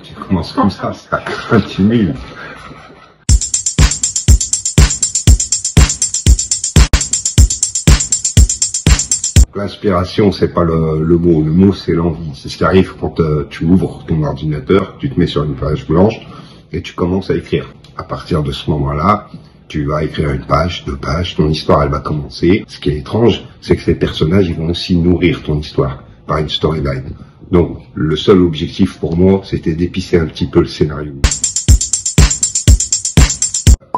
Tu commences comme ça continue. L'inspiration, c'est pas le mot c'est l'envie. C'est ce qui arrive quand tu ouvres ton ordinateur, tu te mets sur une page blanche et tu commences à écrire. À partir de ce moment-là, tu vas écrire une page, 2 pages, ton histoire elle va commencer. Ce qui est étrange, c'est que ces personnages ils vont aussi nourrir ton histoire par une storyline. Donc le seul objectif pour moi, c'était d'épicer un petit peu le scénario.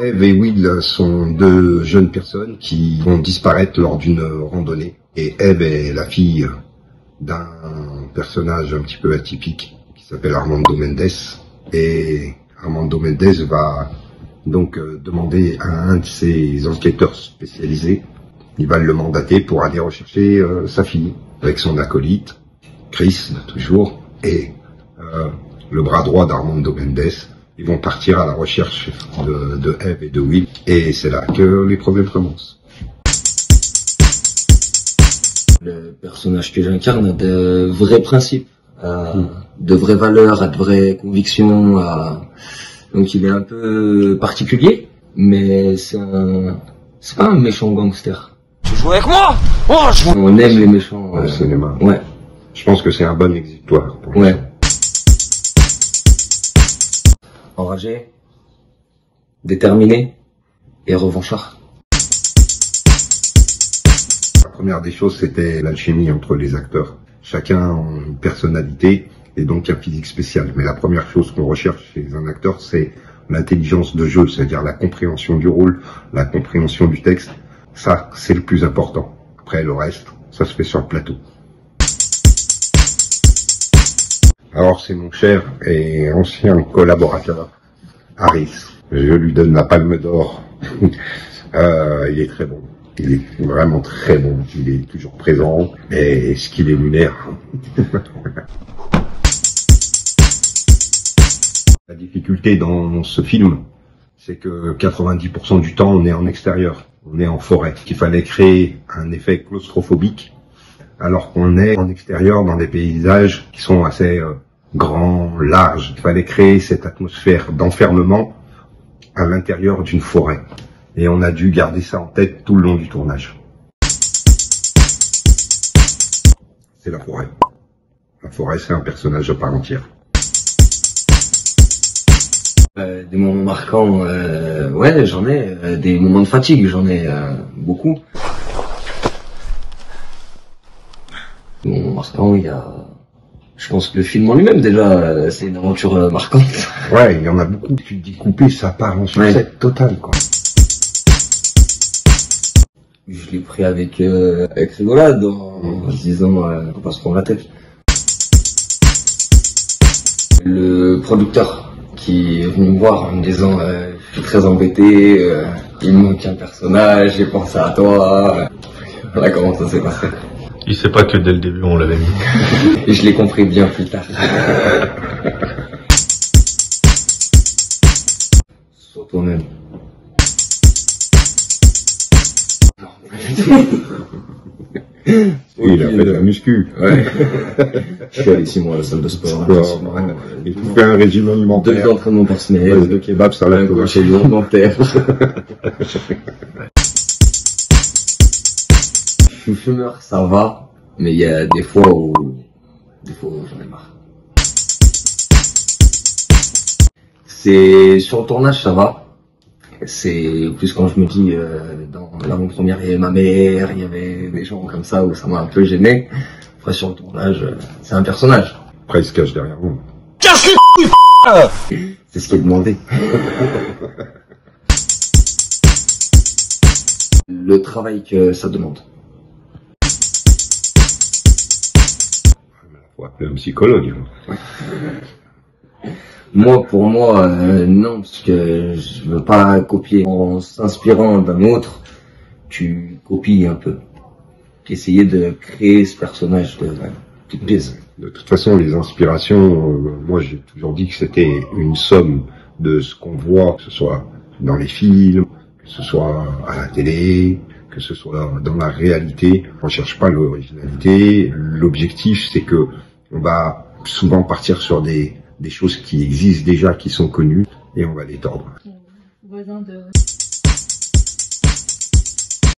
Eve et Will sont 2 jeunes personnes qui vont disparaître lors d'une randonnée. Et Eve est la fille d'un personnage un petit peu atypique qui s'appelle Armando Mendes. Et Armando Mendes va donc demander à un de ses enquêteurs spécialisés, il va le mandater pour aller rechercher sa fille avec son acolyte, Chris, toujours, et le bras droit d'Armando Mendes. Ils vont partir à la recherche de Eve et de Will. Et c'est là que les problèmes commencent. Le personnage que j'incarne a de vrais principes, de vraies valeurs, a de vraies convictions. Donc il est un peu particulier, mais c'est pas un méchant gangster. Tu joues avec moi? On aime les méchants au cinéma. Ouais. Je pense que c'est un bon exutoire. Ouais. Enragé, déterminé et revanchard. La première des choses, c'était l'alchimie entre les acteurs. Chacun a une personnalité et donc un physique spécial. Mais la première chose qu'on recherche chez un acteur, c'est l'intelligence de jeu, c'est-à-dire la compréhension du rôle, la compréhension du texte. Ça, c'est le plus important. Après, le reste, ça se fait sur le plateau. Alors c'est mon cher et ancien collaborateur, Harris. Je lui donne la palme d'or. Il est très bon. Il est vraiment très bon. Il est toujours présent. Et ce qu'il est lunaire. La difficulté dans ce film, c'est que 90% du temps, on est en extérieur. On est en forêt. Il fallait créer un effet claustrophobique alors qu'on est en extérieur dans des paysages qui sont assez grands, larges. Il fallait créer cette atmosphère d'enfermement à l'intérieur d'une forêt. Et on a dû garder ça en tête tout le long du tournage. C'est la forêt. La forêt, c'est un personnage à part entière. Des moments marquants, ouais, j'en ai. Des moments de fatigue, j'en ai beaucoup. Des moments marquants, il y a... Je pense que le film en lui-même, déjà, c'est une aventure marquante. Ouais, il y en a beaucoup. Tu te dis couper, ça part en sucette totale, quoi. Je l'ai pris avec rigolade, en se disant, faut pas se prendre la tête. Le producteur qui est venu me voir en me disant, je suis très embêté, il me manque un personnage, j'ai pensé à toi. Voilà comment ça s'est passé. Il sait pas que dès le début on l'avait mis. Et je l'ai compris bien plus tard. Sur toi-même. Oui, il a fait de la muscu. Ouais. Je suis allé 6 mois à la salle de sport. Et tu fais un régime alimentaire. 2 entraînements par semaine. 2 kebabs, ça l'a fait. Chez alimentaire. Je suis fumeur, ça va, mais il y a des fois où j'en ai marre. C'est sur le tournage, ça va. C'est plus quand je me dis dans l'avant-première, il y avait ma mère, il y avait des gens comme ça où ça m'a un peu gêné. Après sur le tournage, c'est un personnage. Après, il se cache derrière vous. Casse les couilles. C'est ce qui est demandé. Le travail que ça demande. Faut appeler un psychologue. Moi, pour moi, non, parce que je veux pas copier. En s'inspirant d'un autre, tu copies un peu. Essayer de créer ce personnage de toute pièce. De toute façon, les inspirations, moi j'ai toujours dit que c'était une somme de ce qu'on voit, que ce soit dans les films, que ce soit à la télé, que ce soit dans la réalité. On cherche pas l'originalité. L'objectif, c'est que on va souvent partir sur des des choses qui existent déjà, qui sont connues, et on va les tordre. Voisin de...